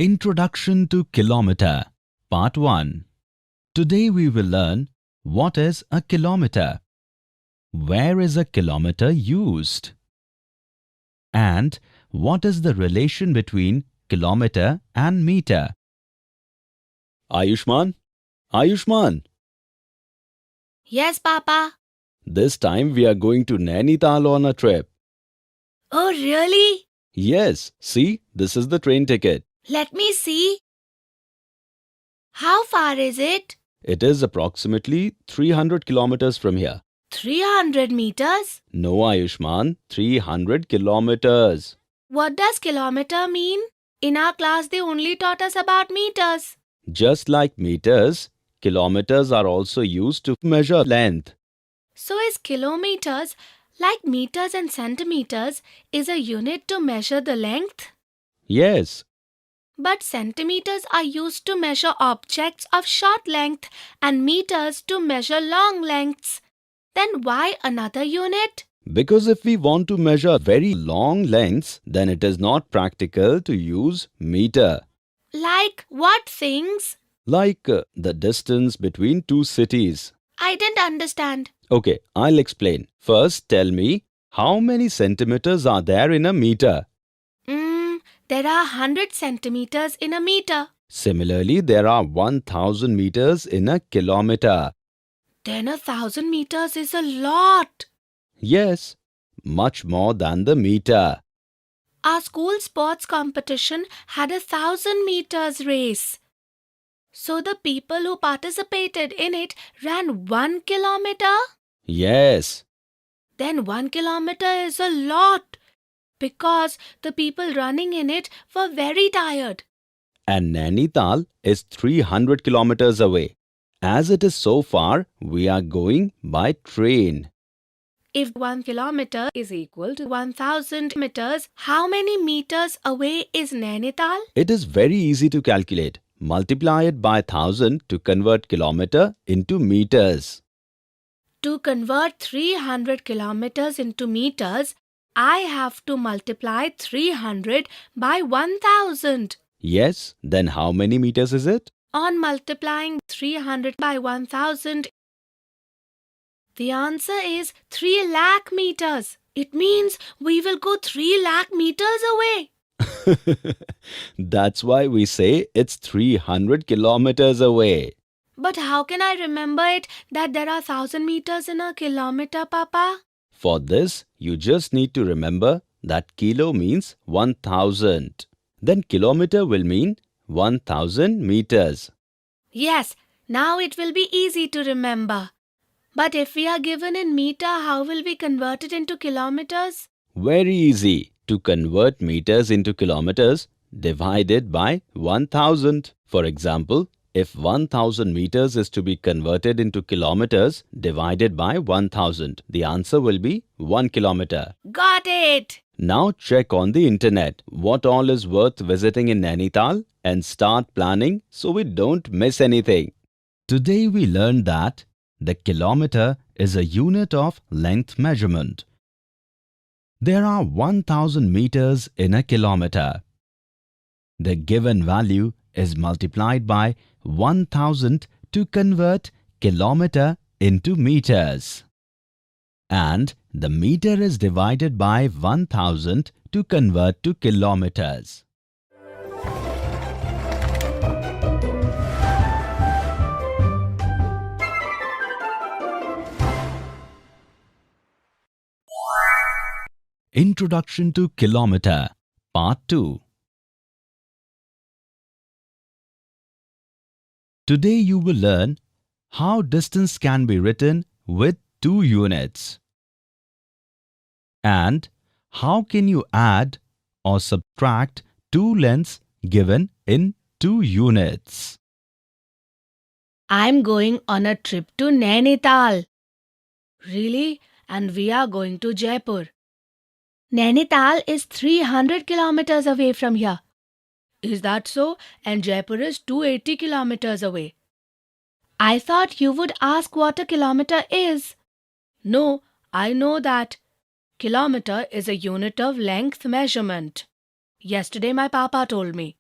Introduction to Kilometer, Part 1. Today we will learn what is a kilometer, where is a kilometer used, and what is the relation between kilometer and meter. Ayushman? Ayushman, Yes, Papa. this time we are going to Nainital on a trip. Oh, really? Yes, see, this is the train ticket. Let me see. How far is it? It is approximately 300 kilometers from here. 300 meters? No, Ayushman, 300 kilometers. What does kilometer mean? In our class, they only taught us about meters. Just like meters, kilometers are also used to measure length. So is kilometers, like meters and centimeters, is a unit to measure the length? Yes, But centimeters are used to measure objects of short length and meters to measure long lengths. Then why another unit? because if we want to measure very long lengths, then it is not practical to use meter. Like what things? Like the distance between two cities. I didn't understand. Okay, I'll explain. First, tell me, how many centimeters are there in a meter? There are 100 centimeters in a meter. Similarly, there are 1000 meters in a kilometer. Then 1,000 meters is a lot. Yes, much more than the meter. Our school sports competition had 1,000 meters race. So the people who participated in it ran 1 kilometer? Yes, Then 1 kilometer is a lot because the people running in it were very tired. and Nainital is 300 kilometers away. As it is so far, we are going by train. If 1 kilometer is equal to 1,000 meters, how many meters away is Nainital? It is very easy to calculate. Multiply it by 1000 to convert kilometer into meters. To convert 300 kilometers into meters, I have to multiply 300 by 1,000. Yes, then how many meters is it? On multiplying 300 by 1,000, the answer is 3 lakh meters. It means we will go 3 lakh meters away. That's why we say it's 300 kilometers away. But how can I remember it that there are 1,000 meters in a kilometer, Papa? For this, you just need to remember that kilo means 1000. Then kilometer will mean 1000 meters. Yes, now it will be easy to remember. But if we are given in meter, how will we convert it into kilometers? Very easy to convert meters into kilometers. Divide it by 1000. For example, if 1000 meters is to be converted into kilometers divided by 1000, the answer will be 1 kilometer. Got it! Now check on the internet what all is worth visiting in Nainital and start planning so we don't miss anything. Today we learned that the kilometer is a unit of length measurement. There are 1000 meters in a kilometer. The given value is multiplied by 1000 to convert kilometer into meters. And the meter is divided by 1000 to convert to kilometers. Introduction to Kilometer, Part 2. Today you will learn how distance can be written with 2 units. And how can you add or subtract 2 lengths given in 2 units. I'm going on a trip to Nainital. Really? And we are going to Jaipur. Nainital is 300 kilometers away from here. Is that so? And Jaipur is 280 kilometers away. I thought you would ask what a kilometer is. No, I know that. Kilometer is a unit of length measurement. Yesterday my papa told me.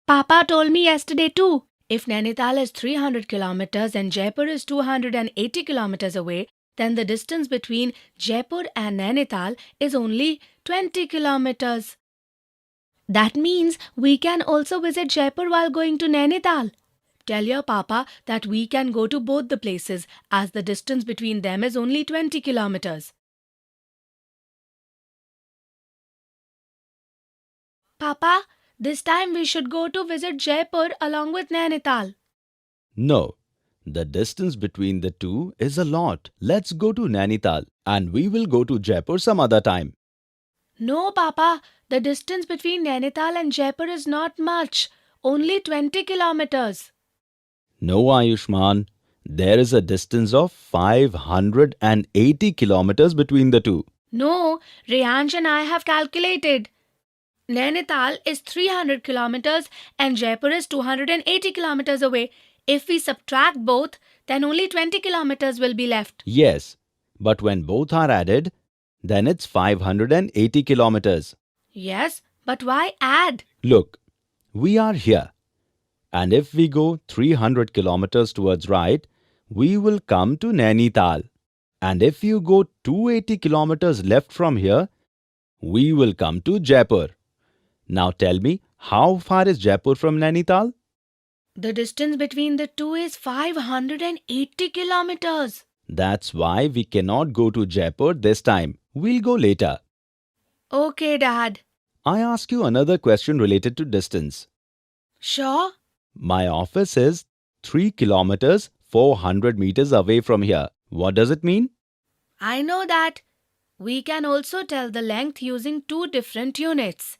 Papa told me yesterday too. If Nainital is 300 kilometers and Jaipur is 280 kilometers away, then the distance between Jaipur and Nainital is only 20 kilometers. That means we can also visit Jaipur while going to Nainital. Tell your papa that we can go to both the places as the distance between them is only 20 kilometers. Papa, this time we should go to visit Jaipur along with Nainital. No, the distance between the two is a lot. Let's go to Nainital and we will go to Jaipur some other time. No, Papa, the distance between Nainital and Jaipur is not much, only 20 kilometers. No, Ayushman, there is a distance of 580 kilometers between the two. No, Rehansh and I have calculated. Nainital is 300 kilometers and Jaipur is 280 kilometers away. If we subtract both, then only 20 kilometers will be left. Yes, but when both are added, then it's 580 kilometers. Yes, but why add? Look, we are here. And if we go 300 kilometers towards right, we will come to Nainital. And if you go 280 kilometers left from here, we will come to Jaipur. Now tell me, how far is Jaipur from Nainital? The distance between the two is 580 kilometers. That's why we cannot go to Jaipur this time. We'll go later. Okay, Dad. I ask you another question related to distance. Sure? My office is 3 kilometers 400 meters away from here. What does it mean? I know that. We can also tell the length using two different units.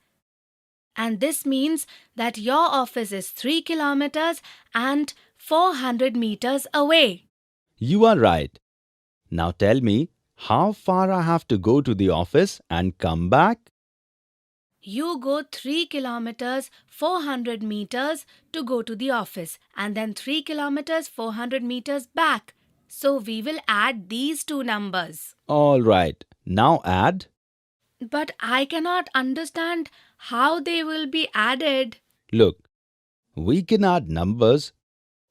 And this means that your office is 3 kilometers and 400 meters away. You are right. Now tell me, how far I have to go to the office and come back? You go 3 kilometers 400 meters to go to the office and then 3 kilometers 400 meters back. So we will add these two numbers. All right. Now add. But I cannot understand how they will be added. Look, we can add numbers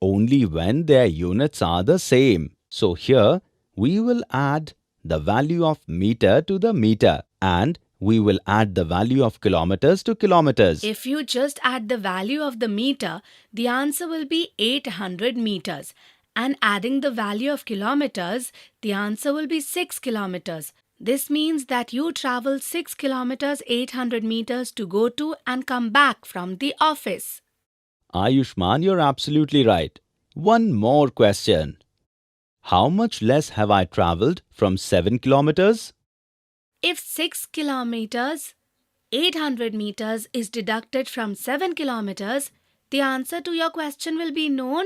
only when their units are the same. So here we will add the value of meter to the meter and we will add the value of kilometers to kilometers. If you just add the value of the meter, the answer will be 800 meters. And adding the value of kilometers, the answer will be 6 kilometers. This means that you travel 6 kilometers 800 meters to go to and come back from the office. Ayushman, you're absolutely right. One more question. How much less have I traveled from 7 kilometers? If 6 kilometers 800 meters is deducted from 7 kilometers, the answer to your question will be known.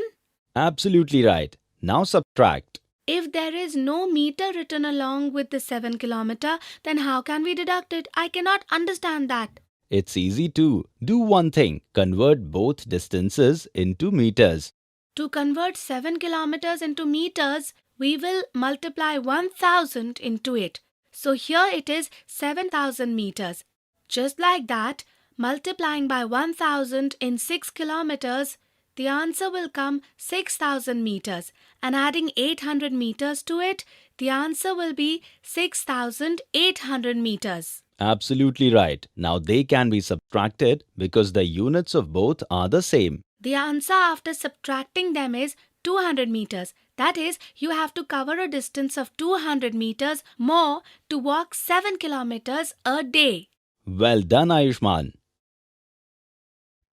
Absolutely right. Now subtract. If there is no meter written along with the 7 kilometer, then how can we deduct it? I cannot understand that. It's easy too. Do one thing. Convert both distances into meters. To convert 7 kilometers into meters, we will multiply 1000 into it. So here it is 7000 meters. Just like that, multiplying by 1000 in 6 kilometers, the answer will come 6000 meters. And adding 800 meters to it, the answer will be 6800 meters. Absolutely right. Now they can be subtracted because the units of both are the same. The answer after subtracting them is 200 meters. That is, you have to cover a distance of 200 meters more to walk 7 kilometers a day. Well done, Ayushman.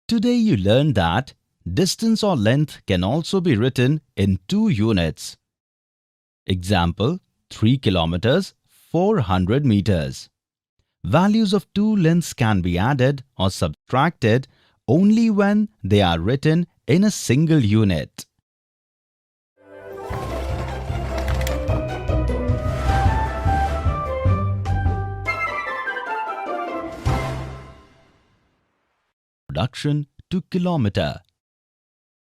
Today you learned that distance or length can also be written in two units. Example, 3 kilometers, 400 meters. Values of two lengths can be added or subtracted only when they are written in a single unit. Introduction to kilometer.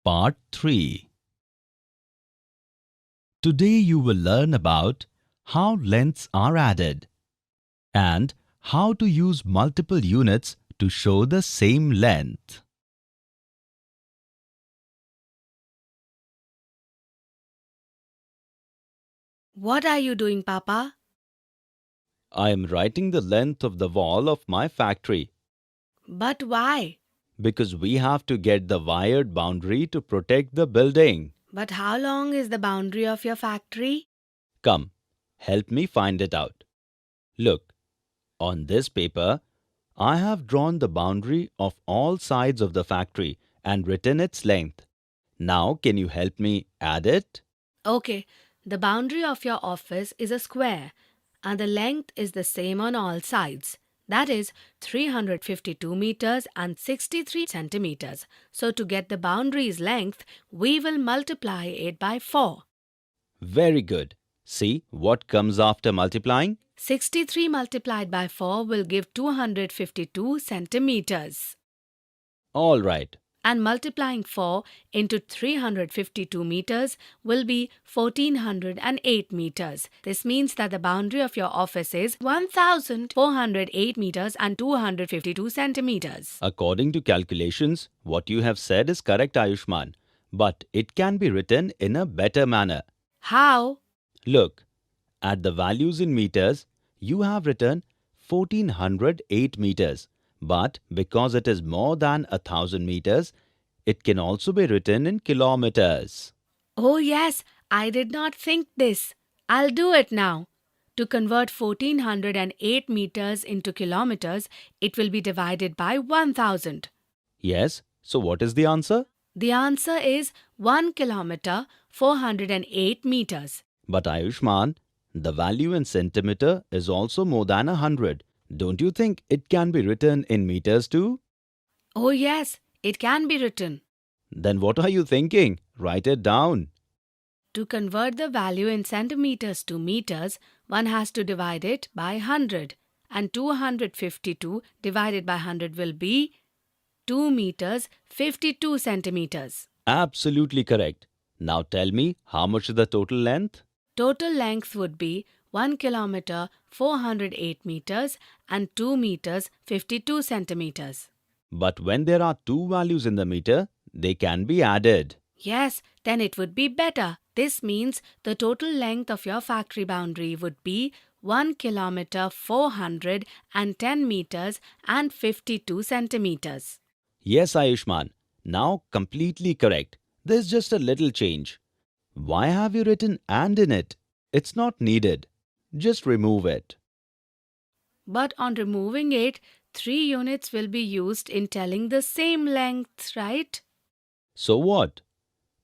Part 3. Today you will learn about how lengths are added and how to use multiple units to show the same length. What are you doing, Papa? I am writing the length of the wall of my factory But why? because we have to get the wired boundary to protect the building. But how long is the boundary of your factory? Come, help me find it out. Look, on this paper, I have drawn the boundary of all sides of the factory and written its length. Now, can you help me add it? Okay, the boundary of your office is a square and the length is the same on all sides. That is 352 meters and 63 centimeters. So to get the boundary's length, we will multiply it by 4. Very good. See what comes after multiplying? 63 multiplied by 4 will give 252 centimeters. All right. And multiplying 4 into 352 meters will be 1408 meters. This means that the boundary of your office is 1408 meters and 252 centimeters. According to calculations, what you have said is correct, Ayushman. But it can be written in a better manner. How? Look, at the values in meters, you have written 1408 meters. But because it is more than 1000 meters, it can also be written in kilometers. Oh yes, I did not think this. I'll do it now. To convert 1408 meters into kilometers, it will be divided by 1000. Yes, so what is the answer? The answer is 1 kilometer 408 meters. But Ayushman, the value in centimeter is also more than 100. Don't you think it can be written in meters too? Oh yes, it can be written. Then what are you thinking? Write it down. To convert the value in centimeters to meters, one has to divide it by 100. And 252 divided by 100 will be 2 meters 52 centimeters. Absolutely correct. Now tell me, how much is the total length? Total length would be 1 kilometer 408 meters and 2 meters 52 centimeters. But when there are two values in the meter, they can be added. Yes, then it would be better. This means the total length of your factory boundary would be 1 kilometer 410 meters and 52 centimeters. Yes, Ayushman. Now completely correct. There's just a little change. Why have you written "and" in it? It's not needed. Just remove it. But on removing it, 3 units will be used in telling the same length, right? So what?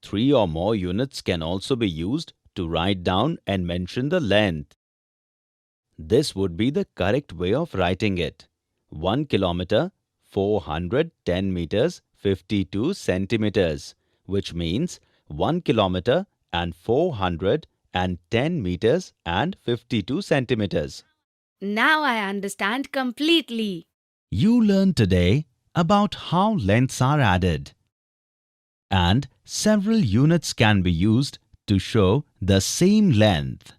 3 or more units can also be used to write down and mention the length. This would be the correct way of writing it. 1 kilometer, 410 meters, 52 centimeters, which means 1 kilometer and 410 meters and 52 centimeters. Now I understand completely. You learned today about how lengths are added. And several units can be used to show the same length.